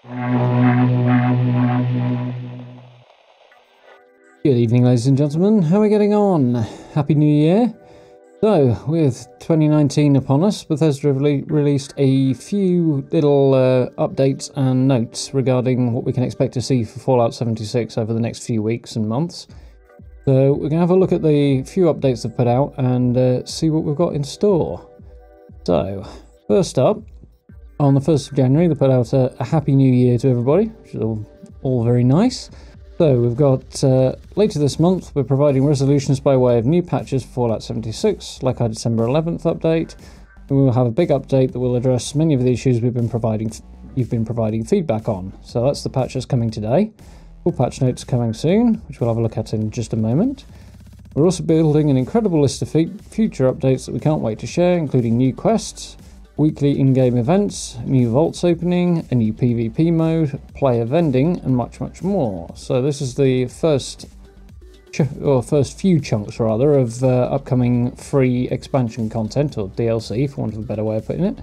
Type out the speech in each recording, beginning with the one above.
Good evening, ladies and gentlemen. How are we getting on? Happy New Year. So, with 2019 upon us, Bethesda released a few little updates and notes regarding what we can expect to see for Fallout 76 over the next few weeks and months. So, we're going to have a look at the few updates they've put out and see what we've got in store. So, first up, on the 1st of January, they put out a Happy New Year to everybody, which is all very nice. So we've got, later this month, we're providing resolutions by way of new patches for Fallout 76, like our December 11th update. And we will have a big update that will address many of the issues you've been providing feedback on. So that's the patch that's coming today. Full patch notes coming soon, which we'll have a look at in just a moment. We're also building an incredible list of future updates that we can't wait to share, including new quests, weekly in-game events, new vaults opening, a new PvP mode, player vending, and much, much more. So this is the first few chunks, rather, of upcoming free expansion content, or DLC, for want of a better way of putting it.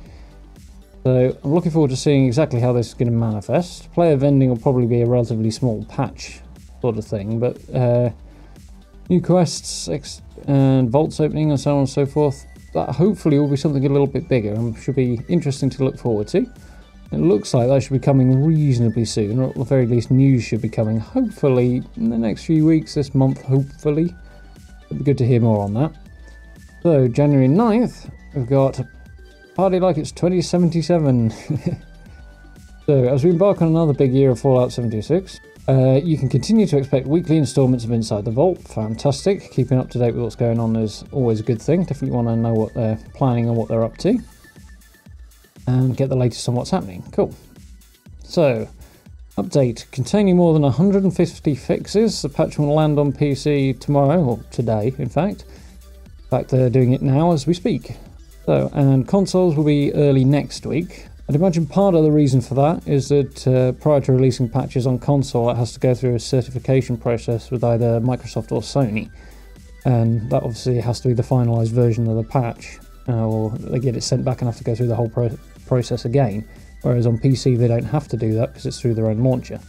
So I'm looking forward to seeing exactly how this is going to manifest. Player vending will probably be a relatively small patch sort of thing, but new quests and vaults opening and so on and so forth, that hopefully will be something a little bit bigger and should be interesting to look forward to. It looks like that should be coming reasonably soon, or at the very least news should be coming hopefully in the next few weeks, this month hopefully. It'd be good to hear more on that. So January 9th, we've got Party Like It's 2077. So as we embark on another big year of Fallout 76, you can continue to expect weekly installments of Inside the Vault. Fantastic. Keeping up to date with what's going on is always a good thing. Definitely want to know what they're planning and what they're up to. And get the latest on what's happening. Cool. So, update. Containing more than 150 fixes. The patch will land on PC tomorrow, or today, in fact. In fact, they're doing it now as we speak. So, and consoles will be early next week. I'd imagine part of the reason for that is that prior to releasing patches on console, it has to go through a certification process with either Microsoft or Sony. And that obviously has to be the finalised version of the patch, or they get it sent back and have to go through the whole process again. Whereas on PC, they don't have to do that because it's through their own launcher.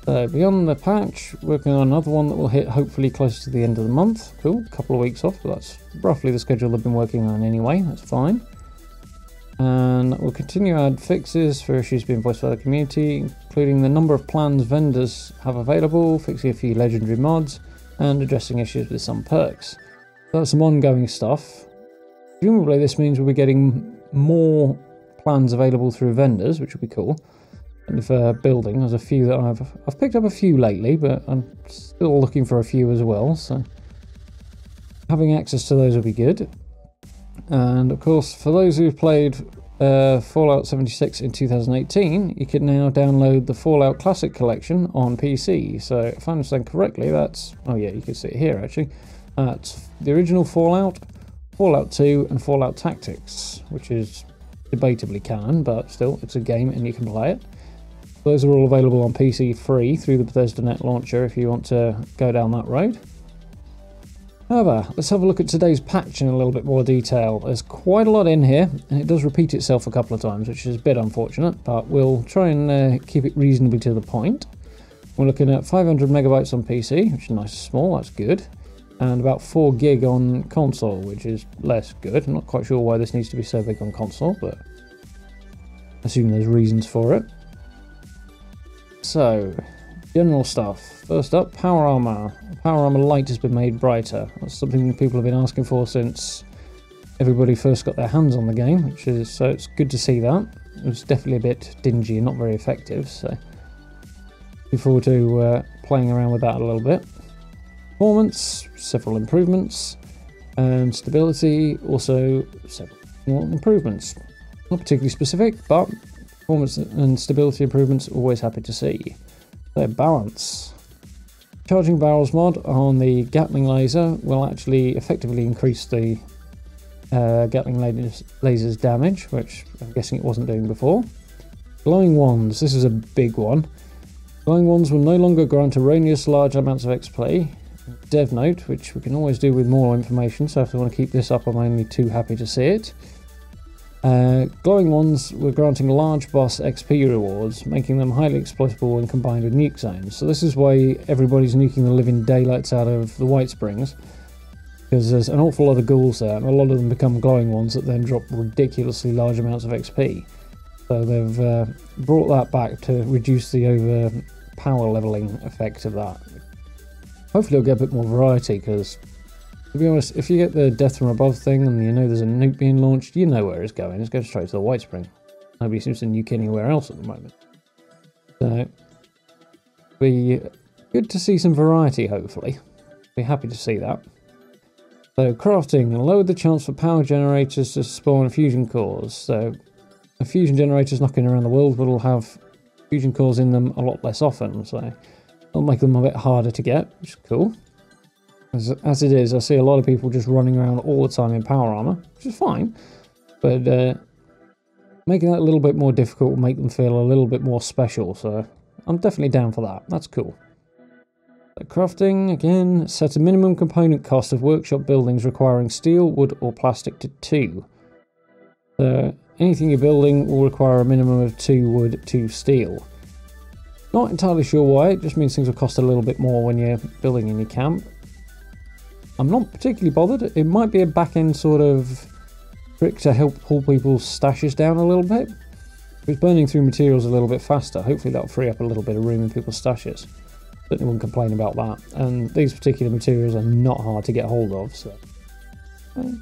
So beyond the patch, working on another one that will hit hopefully close to the end of the month. Cool, a couple of weeks off, but that's roughly the schedule they've been working on anyway, that's fine. And we'll continue to add fixes for issues being voiced by the community, including the number of plans vendors have available, fixing a few legendary mods, and addressing issues with some perks. So that's some ongoing stuff. Presumably this means we'll be getting more plans available through vendors, which will be cool. And if building, there's a few that I've picked up a few lately, but I'm still looking for a few as well, so having access to those will be good. And of course, for those who've played Fallout 76 in 2018, you can now download the Fallout Classic Collection on PC. So if I understand correctly, that's, oh yeah, you can see it here actually. That's the original Fallout, Fallout 2 and Fallout Tactics, which is debatably canon, but still it's a game and you can play it. Those are all available on PC free through the Bethesda Net launcher if you want to go down that road. However, let's have a look at today's patch in a little bit more detail. There's quite a lot in here, and it does repeat itself a couple of times, which is a bit unfortunate, but we'll try and keep it reasonably to the point. We're looking at 500 megabytes on PC, which is nice and small, that's good, and about 4 gig on console, which is less good. I'm not quite sure why this needs to be so big on console, but I assume there's reasons for it. So, general stuff. First up, power armor. Power armor light has been made brighter. That's something people have been asking for since everybody first got their hands on the game, which is, so it's good to see that. It was definitely a bit dingy and not very effective, so looking forward to playing around with that a little bit. Performance, several improvements, and stability, also several more improvements. Not particularly specific, but performance and stability improvements, always happy to see. So, balance. Charging barrels mod on the gatling laser will actually effectively increase the gatling laser's damage, which I'm guessing it wasn't doing before. Glowing wands, this is a big one. Glowing wands will no longer grant erroneous large amounts of XP. Dev note, which we can always do with more information, so if I want to keep this up, I'm only too happy to see it. Glowing ones were granting large boss XP rewards, making them highly exploitable when combined with nuke zones. So this is why everybody's nuking the living daylights out of the White Springs, because there's an awful lot of ghouls there, and a lot of them become glowing ones that then drop ridiculously large amounts of XP. So they've brought that back to reduce the over power leveling effect of that. Hopefully it'll get a bit more variety, because to be honest, if you get the death from above thing and you know there's a nuke being launched, you know where it's going. It's going straight to the White Spring. Nobody seems to nuke anywhere else at the moment. So, be good to see some variety, hopefully. Be happy to see that. So, crafting. Lowered the chance for power generators to spawn fusion cores. So, the fusion generators knocking around the world will have fusion cores in them a lot less often. So, it'll make them a bit harder to get, which is cool. As it is, I see a lot of people just running around all the time in power armor, which is fine, but making that a little bit more difficult will make them feel a little bit more special, so I'm definitely down for that. That's cool. Crafting, again, set a minimum component cost of workshop buildings requiring steel, wood or plastic to 2. So anything you're building will require a minimum of 2 wood, 2 steel. Not entirely sure why, it just means things will cost a little bit more when you're building in your camp. I'm not particularly bothered. It might be a back-end sort of trick to help pull people's stashes down a little bit. If it's burning through materials a little bit faster, hopefully that'll free up a little bit of room in people's stashes. Certainly wouldn't complain about that. And these particular materials are not hard to get hold of, so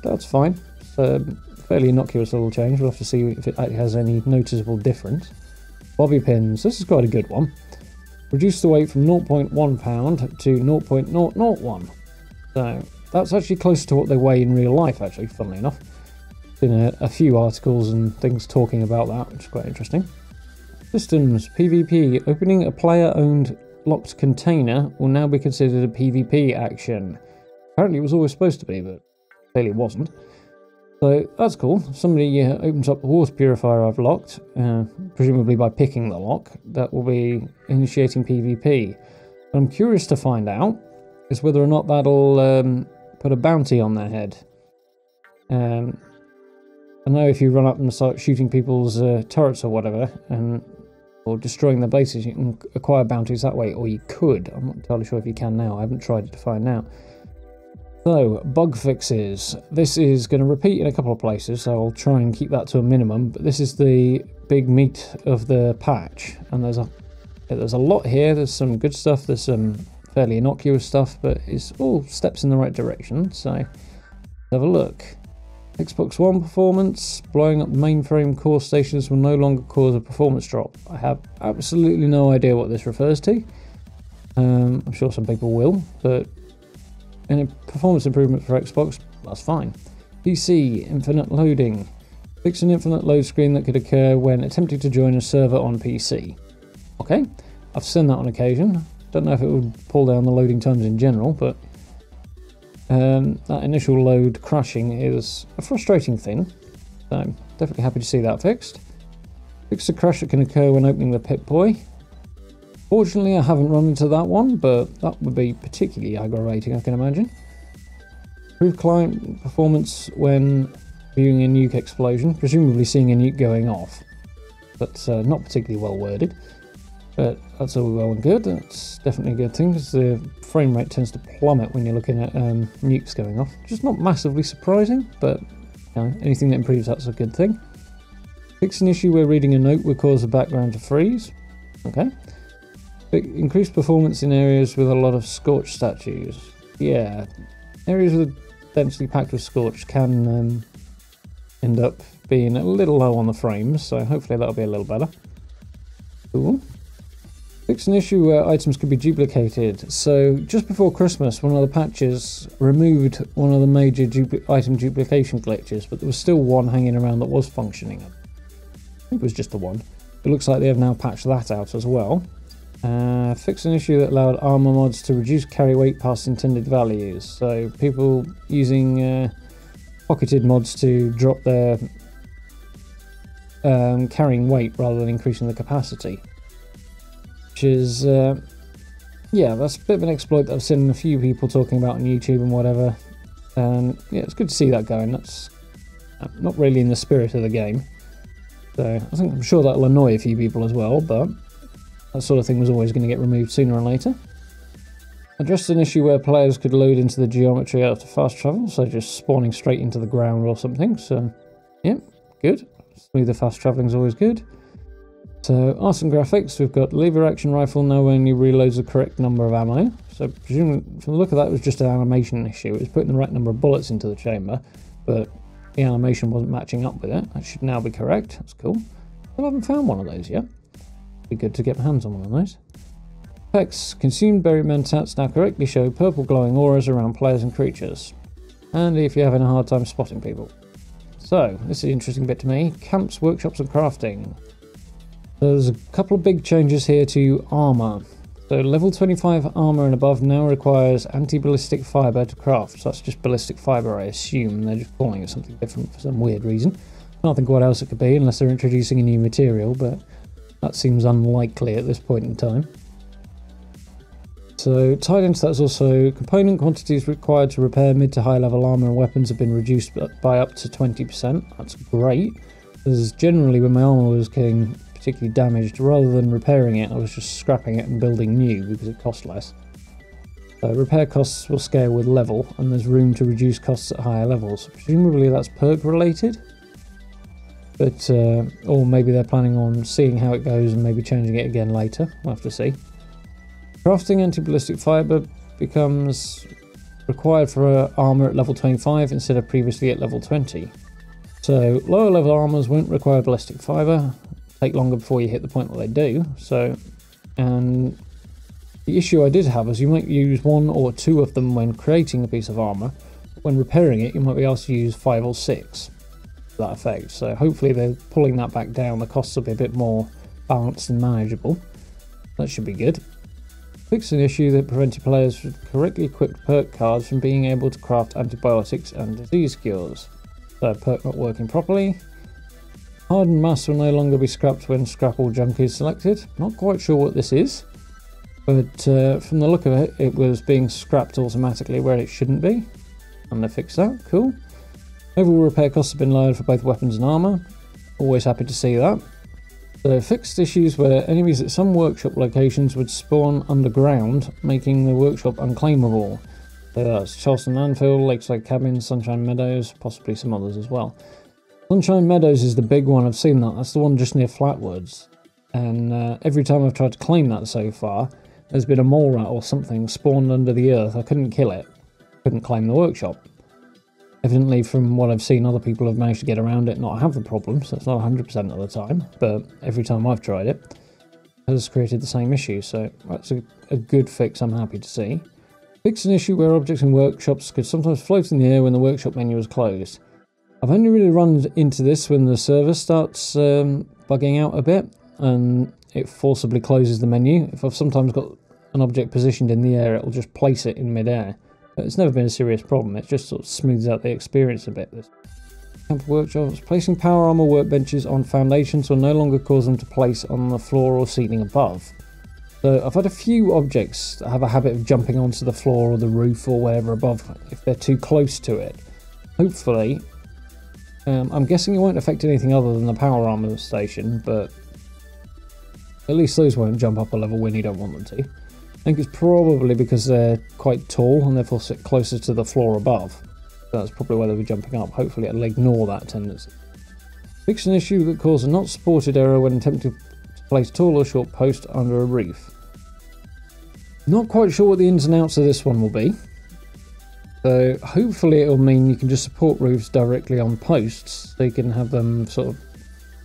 that's fine. It's a fairly innocuous little change. We'll have to see if it actually has any noticeable difference. Bobby pins. This is quite a good one. Reduce the weight from 0.1 pound to 0.001. So that's actually close to what they weigh in real life, actually, funnily enough. Been a few articles and things talking about that, which is quite interesting. Systems, PvP. Opening a player-owned locked container will now be considered a PvP action. Apparently it was always supposed to be, but clearly it wasn't. So that's cool. Somebody opens up the water purifier I've locked, presumably by picking the lock. That will be initiating PvP. I'm curious to find out is whether or not that'll put a bounty on their head. I know if you run up and start shooting people's turrets or whatever, or destroying their bases, you can acquire bounties that way, or you could. I'm not entirely sure if you can now. I haven't tried it to find out. So, bug fixes. This is going to repeat in a couple of places, so I'll try and keep that to a minimum, but this is the big meat of the patch, and there's a lot here. There's some good stuff, there's some fairly innocuous stuff, but it's all steps in the right direction, so have a look. Xbox One performance. Blowing up mainframe core stations will no longer cause a performance drop. I have absolutely no idea what this refers to. I'm sure some people will, but any performance improvement for Xbox, that's fine. PC, infinite loading. Fix an infinite load screen that could occur when attempting to join a server on PC. Okay, I've seen that on occasion. Don't know if it would pull down the loading times in general, but that initial load crashing is a frustrating thing. So I'm definitely happy to see that fixed. Fix the crash that can occur when opening the Pip-Boy. Fortunately, I haven't run into that one, but that would be particularly aggravating, I can imagine. Improve client performance when viewing a nuke explosion, presumably seeing a nuke going off. That's not particularly well worded. But that's all well and good. That's definitely a good thing, because the frame rate tends to plummet when you're looking at nukes going off. Just not massively surprising, but you know, anything that improves that's a good thing. Fix an issue where reading a note will cause the background to freeze. Okay. Increase performance in areas with a lot of scorched statues. Yeah, areas with densely packed with scorched can end up being a little low on the frames, so hopefully that'll be a little better. Cool. Fix an issue where items could be duplicated. So just before Christmas, one of the patches removed one of the major item duplication glitches, but there was still one hanging around that was functioning. I think it was just the one. It looks like they have now patched that out as well. Fix an issue that allowed armor mods to reduce carry weight past intended values. So people using pocketed mods to drop their carrying weight rather than increasing the capacity. Which is, yeah, that's a bit of an exploit that I've seen a few people talking about on YouTube and whatever. And yeah, it's good to see that going. That's not really in the spirit of the game. So I'm sure that'll annoy a few people as well, but that sort of thing was always going to get removed sooner or later. Addressed an issue where players could load into the geometry after fast travel, so just spawning straight into the ground or something. So, yeah, good. Smoother fast travelling is always good. So, arts and graphics, we've got lever action rifle now only reloads the correct number of ammo. So, presumably, from the look of that, it was just an animation issue. It was putting the right number of bullets into the chamber, but the animation wasn't matching up with it. That should now be correct. That's cool. I haven't found one of those yet. Be good to get my hands on one of those. Effects. Consumed berry mentats now correctly show purple glowing auras around players and creatures. Handy if you're having a hard time spotting people. So, this is an interesting bit to me. Camps, workshops and crafting. There's a couple of big changes here to armour. So level 25 armour and above now requires anti-ballistic fibre to craft. So that's just ballistic fibre, I assume. They're just calling it something different for some weird reason. Can't think what else it could be unless they're introducing a new material, but that seems unlikely at this point in time. So tied into that is also component quantities required to repair mid to high level armour and weapons have been reduced by up to 20%. That's great. Because generally when my armour was getting particularly damaged, rather than repairing it, I was just scrapping it and building new because it cost less. So repair costs will scale with level, and there's room to reduce costs at higher levels. Presumably that's perk related, but or maybe they're planning on seeing how it goes and maybe changing it again later. We'll have to see. Crafting anti-ballistic fibre becomes required for armour at level 25 instead of previously at level 20. So lower level armours won't require ballistic fibre. Take longer before you hit the point where they do. So, and the issue I did have is you might use one or two of them when creating a piece of armour. When repairing it, you might be asked to use 5 or 6 for that effect. So hopefully they're pulling that back down. The costs will be a bit more balanced and manageable. That should be good. Fixed an issue that prevented players with correctly equipped perk cards from being able to craft antibiotics and disease cures. So perk not working properly. Hardened mass will no longer be scrapped when scrap or junk is selected. Not quite sure what this is, but from the look of it, it was being scrapped automatically where it shouldn't be. And they fixed that, cool. Overall repair costs have been lowered for both weapons and armour. Always happy to see that. So fixed issues where enemies at some workshop locations would spawn underground, making the workshop unclaimable. So that's Charleston Landfill, Lakeside Cabins, Sunshine Meadows, possibly some others as well. Sunshine Meadows is the big one, I've seen that. That's the one just near Flatwoods. And every time I've tried to claim that so far, there's been a mole rat or something spawned under the earth. I couldn't kill it. Couldn't claim the workshop. Evidently, from what I've seen, other people have managed to get around it, not have the problem, so it's not 100% of the time, but every time I've tried it, it has created the same issue, so that's a good fix I'm happy to see. Fix an issue where objects in workshops could sometimes float in the air when the workshop menu is closed. I've only really run into this when the server starts bugging out a bit, and it forcibly closes the menu. If I've sometimes got an object positioned in the air, it'll just place it in mid-air. But it's never been a serious problem, it just sort of smooths out the experience a bit. Camp workshops. Placing power armor workbenches on foundations will no longer cause them to place on the floor or ceiling above. So I've had a few objects that have a habit of jumping onto the floor or the roof or wherever above if they're too close to it. Hopefully, I'm guessing it won't affect anything other than the power armor station, but at least those won't jump up a level when you don't want them to. I think it's probably because they're quite tall and therefore sit closer to the floor above. So that's probably why they'll be jumping up. Hopefully it'll ignore that tendency. Fix an issue that caused a not supported error when attempting to place tall or short post under a roof. Not quite sure what the ins and outs of this one will be. So hopefully it'll mean you can just support roofs directly on posts, so you can have them sort of,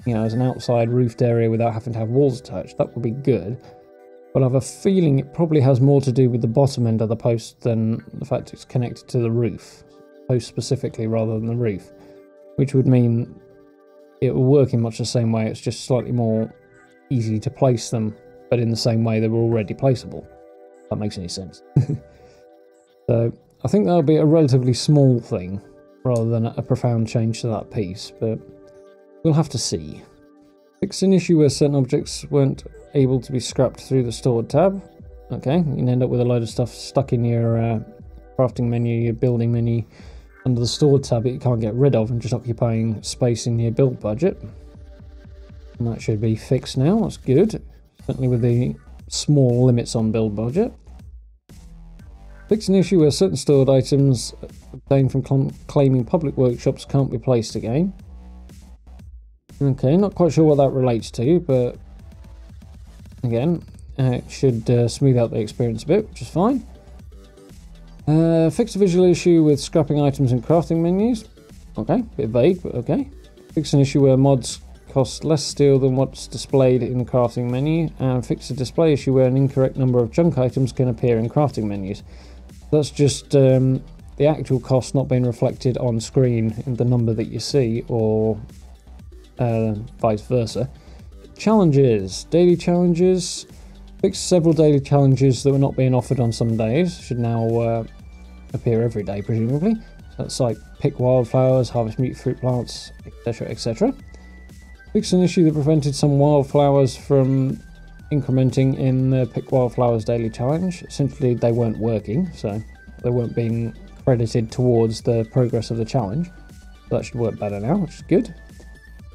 you know, as an outside roofed area without having to have walls attached. That would be good. But I have a feeling it probably has more to do with the bottom end of the post than the fact it's connected to the roof. Post specifically rather than the roof. Which would mean it will work in much the same way, it's just slightly more easy to place them, but in the same way they were already placeable. If that makes any sense. So I think that'll be a relatively small thing, rather than a profound change to that piece, but we'll have to see. Fix an issue where certain objects weren't able to be scrapped through the stored tab. Okay, you can end up with a load of stuff stuck in your crafting menu, your building menu, under the stored tab that you can't get rid of and just occupying space in your build budget. And that should be fixed now, that's good. Certainly with the small limits on build budget. Fix an issue where certain stored items obtained from claiming public workshops can't be placed again. Okay, not quite sure what that relates to, but again, it should smooth out the experience a bit, which is fine. Fix a visual issue with scrapping items in crafting menus. Okay, bit vague, but okay. Fix an issue where mods cost less steel than what's displayed in the crafting menu. And fix a display issue where an incorrect number of junk items can appear in crafting menus. That's just the actual cost not being reflected on screen in the number that you see, or vice versa. Challenges. Daily challenges. Fix several daily challenges that were not being offered on some days. Should now appear every day, presumably. That's like pick wildflowers, harvest mute fruit plants, etc, etc. Fix an issue that prevented some wildflowers from incrementing in the pick wildflowers daily challenge. Essentially they weren't working, so they weren't being credited towards the progress of the challenge. That should work better now, which is good.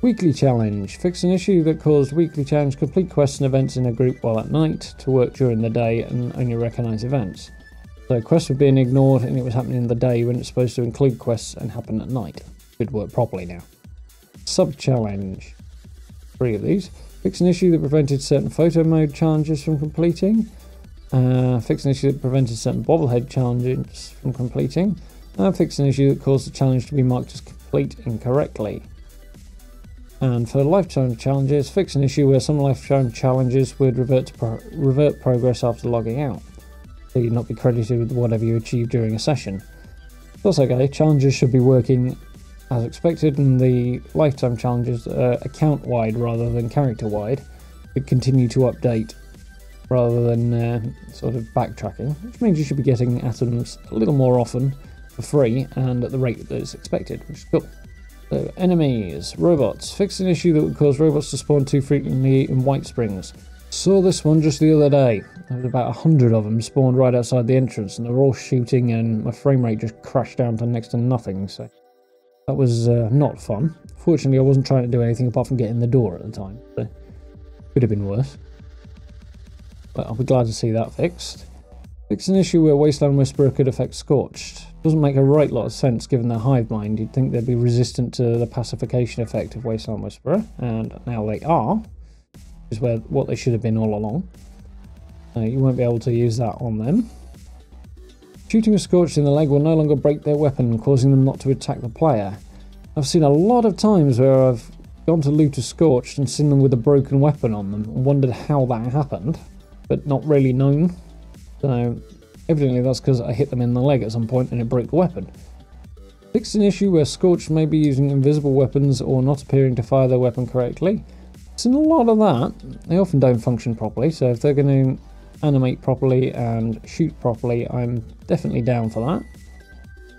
Weekly challenge. Fix an issue that caused weekly challenge complete quests and events in a group while at night to work during the day and only recognise events. So quests were being ignored and it was happening in the day when it's supposed to include quests and happen at night. Should work properly now. Sub challenge. 3 of these. Fix an issue that prevented certain photo mode challenges from completing. Fix an issue that prevented certain bobblehead challenges from completing. Fix an issue that caused the challenge to be marked as complete incorrectly. And for lifetime challenges, fix an issue where some lifetime challenges would revert progress after logging out. So you'd not be credited with whatever you achieved during a session. That's okay, challenges should be working as expected, and the lifetime challenges, account-wide rather than character-wide, would continue to update rather than sort of backtracking, which means you should be getting atoms a little more often for free and at the rate that is expected, which is cool. So, enemies, robots. Fix an issue that would cause robots to spawn too frequently in White Springs. Saw this one just the other day. There was about 100 of them spawned right outside the entrance, and they were all shooting, and my frame rate just crashed down to next to nothing, so that was not fun. Fortunately, I wasn't trying to do anything apart from get in the door at the time, so could have been worse. But I'll be glad to see that fixed. Fix an issue where Wasteland Whisperer could affect Scorched. Doesn't make a right lot of sense given their hive mind. You'd think they'd be resistant to the pacification effect of Wasteland Whisperer, and now they are, which is what they should have been all along. You won't be able to use that on them. Shooting a Scorched in the leg will no longer break their weapon, causing them not to attack the player. I've seen a lot of times where I've gone to loot a Scorched and seen them with a broken weapon on them and wondered how that happened, but not really known. So evidently that's because I hit them in the leg at some point and it broke the weapon. Fix an issue where Scorched may be using invisible weapons or not appearing to fire their weapon correctly. I've seen a lot of that. They often don't function properly, so if they're going to animate properly and shoot properly, I'm definitely down for that.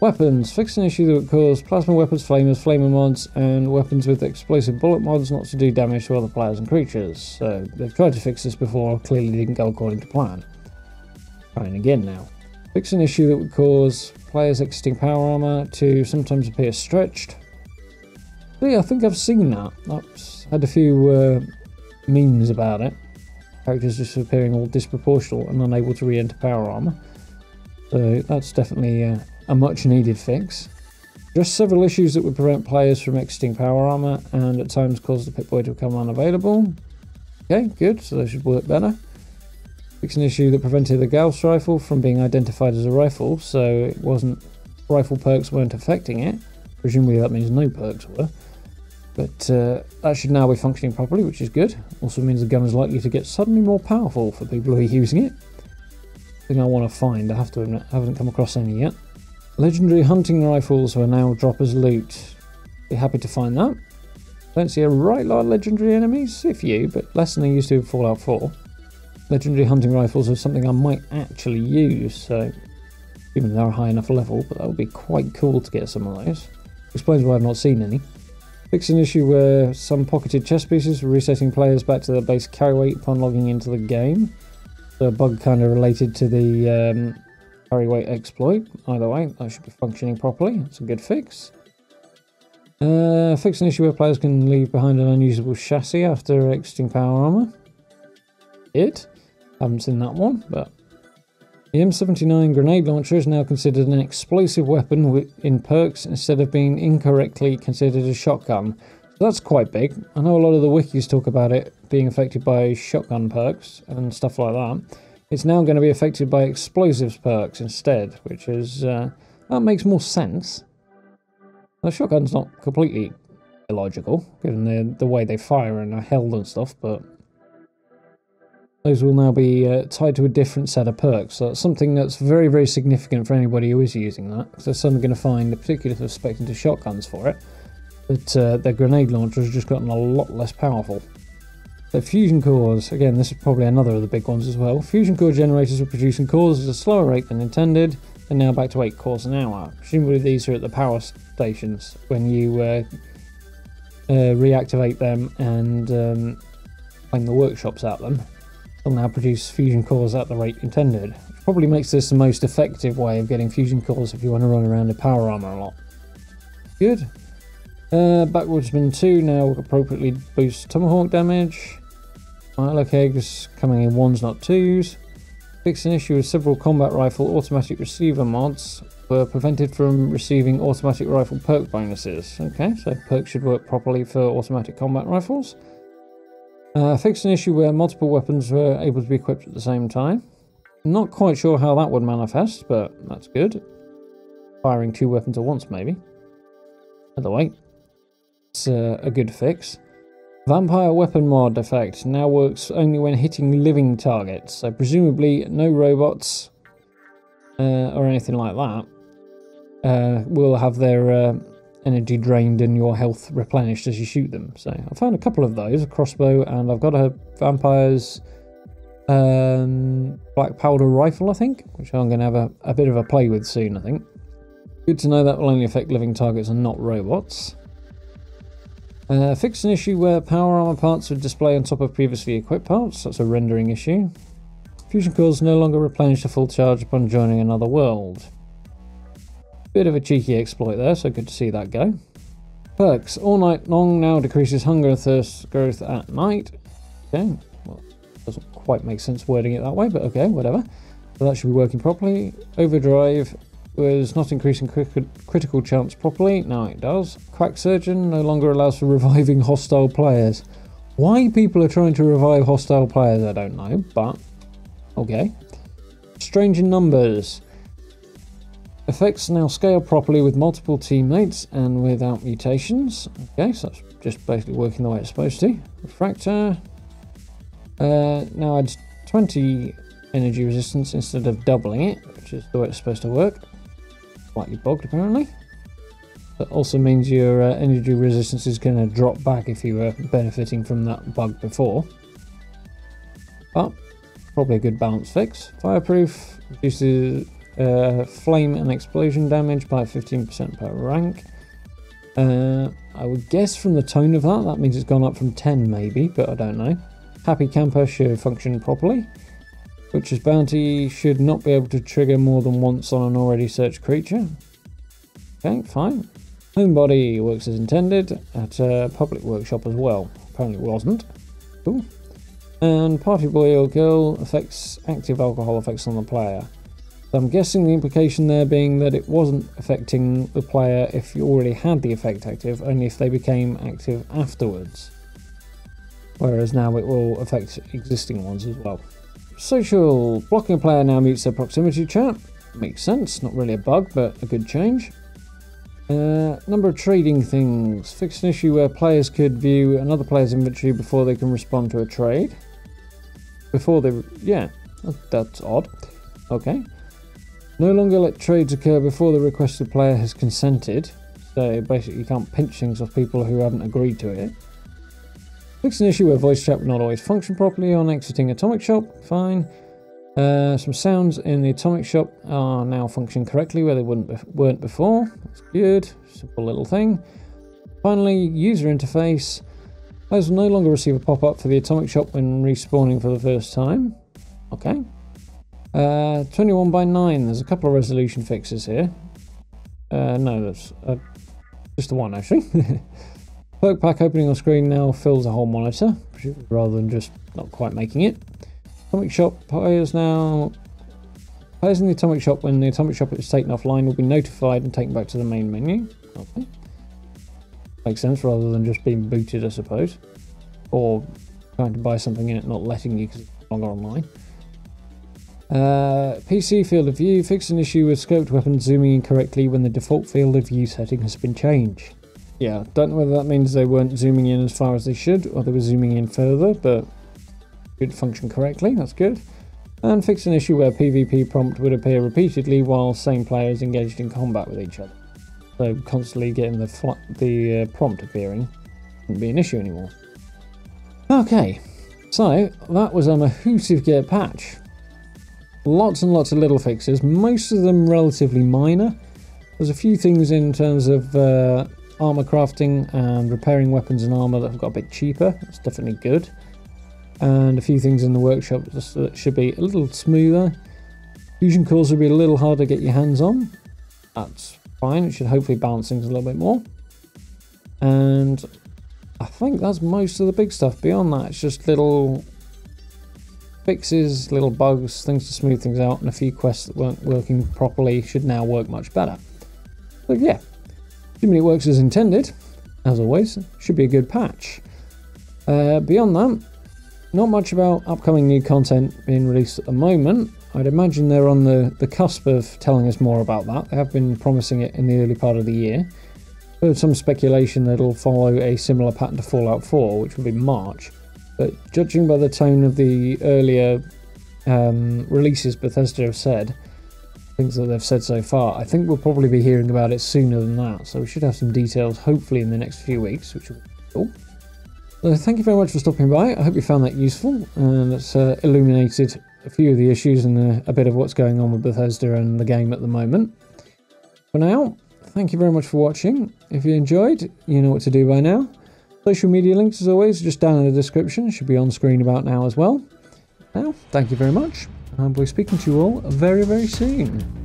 Weapons. Fix an issue that would cause plasma weapons, flamers, flamer mods, and weapons with explosive bullet mods not to do damage to other players and creatures. So they've tried to fix this before, clearly didn't go according to plan. Trying again now. Fix an issue that would cause players' existing power armor to sometimes appear stretched. Yeah, I think I've seen that. I've had a few memes about it. Characters just appearing all disproportional and unable to re-enter power armor. So that's definitely a much needed fix. Just several issues that would prevent players from exiting power armor and at times cause the Pip-Boy to become unavailable. Okay, good, so they should work better. Fix an issue that prevented the Gauss rifle from being identified as a rifle, so it wasn't, rifle perks weren't affecting it. Presumably that means no perks were. But that should now be functioning properly, which is good. Also means the gun is likely to get suddenly more powerful for people who are using it. Thing I want to find, I have to admit, I haven't come across any yet. Legendary hunting rifles will now drop as loot. Be happy to find that. Don't see a right lot of legendary enemies, a few, but less than I used to in Fallout 4. Legendary hunting rifles are something I might actually use, so even though they're a high enough level, but that would be quite cool to get some of those. Explains why I've not seen any. Fix an issue where some pocketed chest pieces were resetting players back to their base carry weight upon logging into the game. So a bug kind of related to the carry weight exploit. Either way, that should be functioning properly. That's a good fix. Fix an issue where players can leave behind an unusable chassis after exiting power armor. Haven't seen that one, but the M79 grenade launcher is now considered an explosive weapon in perks instead of being incorrectly considered a shotgun. So that's quite big. I know a lot of the wikis talk about it being affected by shotgun perks and stuff like that. It's now going to be affected by explosives perks instead, which is that makes more sense. The shotgun's not completely illogical, given the way they fire and are held and stuff, but those will now be tied to a different set of perks. So that's something that's very, very significant for anybody who is using that, because they're suddenly going to find a particular suspect into shotguns for it, but their grenade launcher has just gotten a lot less powerful. So fusion cores, again, this is probably another of the big ones as well. Fusion core generators were producing cores at a slower rate than intended. They're now back to 8 cores an hour. Presumably these are at the power stations when you reactivate them and aim the workshops at them. They'll now produce fusion cores at the rate intended, which probably makes this the most effective way of getting fusion cores if you want to run around in power armor a lot. Good. Backwardsman 2 now appropriately boosts tomahawk damage. Lilac eggs coming in 1s, not 2s. Fix an issue with several combat rifle automatic receiver mods were prevented from receiving automatic rifle perk bonuses. Okay, so perks should work properly for automatic combat rifles. Fix an issue where multiple weapons were able to be equipped at the same time. Not quite sure how that would manifest, but that's good. Firing 2 weapons at once, maybe. Either way, it's a good fix. Vampire weapon mod effect now works only when hitting living targets, so presumably no robots or anything like that will have their energy drained and your health replenished as you shoot them. So I found a couple of those, a crossbow, and I've got a vampire's black powder rifle, I think, which I'm going to have a bit of a play with soon, I think. Good to know that will only affect living targets and not robots. Fix an issue where power armor parts would display on top of previously equipped parts. That's a rendering issue. Fusion cores no longer replenish to full charge upon joining another world. Bit of a cheeky exploit there, so good to see that go. Perks. All night long now decreases hunger and thirst growth at night. Okay, well, doesn't quite make sense wording it that way, but okay, whatever. So that should be working properly. Overdrive was not increasing critical chance properly. Now it does. Quack Surgeon no longer allows for reviving hostile players. Why people are trying to revive hostile players, I don't know, but okay. Strange in numbers. Effects now scale properly with multiple teammates and without mutations. Okay, so that's just basically working the way it's supposed to. Refractor now adds 20 energy resistance instead of doubling it, which is the way it's supposed to work. Slightly bugged apparently. That also means your energy resistance is going to drop back if you were benefiting from that bug before. But probably a good balance fix. Fireproof reduces flame and explosion damage by 15% per rank. I would guess from the tone of that means it's gone up from 10 maybe, but I don't know. Happy Camper should function properly. Butcher's Bounty should not be able to trigger more than once on an already searched creature. Okay, fine. Homebody works as intended at a public workshop as well. Apparently it wasn't. Cool. And Party Boy or Girl affects active alcohol effects on the player. So I'm guessing the implication there being that it wasn't affecting the player if you already had the effect active, only if they became active afterwards. Whereas now it will affect existing ones as well. Social. Blocking a player now mutes their proximity chat. Makes sense. Not really a bug, but a good change. Number of trading things. Fix an issue where players could view another player's inventory before they can respond to a trade. Yeah, that's odd. Okay. No longer let trades occur before the requested player has consented. So basically you can't pinch things off people who haven't agreed to it. Fix an issue where voice chat would not always function properly on exiting Atomic Shop. Fine. Some sounds in the Atomic Shop are now functioning correctly where they weren't before. That's good. Simple little thing. Finally, user interface. Players will no longer receive a pop-up for the Atomic Shop when respawning for the first time. Okay. 21 by 9, there's a couple of resolution fixes here. No, that's just the one actually. Perk pack opening on screen now fills the whole monitor, rather than just not quite making it. Atomic shop players now. Players in the atomic shop, when the atomic shop is taken offline, will be notified and taken back to the main menu. Okay. Makes sense, rather than just being booted, I suppose. Or trying to buy something in it not letting you because it's no longer online. PC field of view. Fixed an issue with scoped weapons zooming incorrectly when the default field of view setting has been changed. Yeah, don't know whether that means they weren't zooming in as far as they should, or they were zooming in further, but it should function correctly, that's good. And fixed an issue where PvP prompt would appear repeatedly while same players engaged in combat with each other. So constantly getting the prompt appearing wouldn't be an issue anymore. Okay, so that was a massive gear patch. Lots and lots of little fixes, most of them relatively minor. There's a few things in terms of armor crafting and repairing weapons and armor that have got a bit cheaper. That's definitely good. And a few things in the workshop that should be a little smoother. Fusion cores will be a little harder to get your hands on. That's fine, it should hopefully balance things a little bit more. And I think that's most of the big stuff. Beyond that, it's just little fixes, little bugs, things to smooth things out, and a few quests that weren't working properly should now work much better. So yeah, assuming it works as intended, as always, should be a good patch. Beyond that, not much about upcoming new content being released at the moment. I'd imagine they're on the cusp of telling us more about that. They have been promising it in the early part of the year. Heard some speculation that it'll follow a similar pattern to Fallout 4, which will be March. But judging by the tone of the earlier releases Bethesda have said, things that they've said so far, I think we'll probably be hearing about it sooner than that. So we should have some details hopefully in the next few weeks, which will be cool. So thank you very much for stopping by. I hope you found that useful, and it's illuminated a few of the issues and a bit of what's going on with Bethesda and the game at the moment. For now, thank you very much for watching. If you enjoyed, you know what to do by now. Social media links, as always, just down in the description. Should be on screen about now as well. Now, thank you very much. I'll be speaking to you all very, very soon.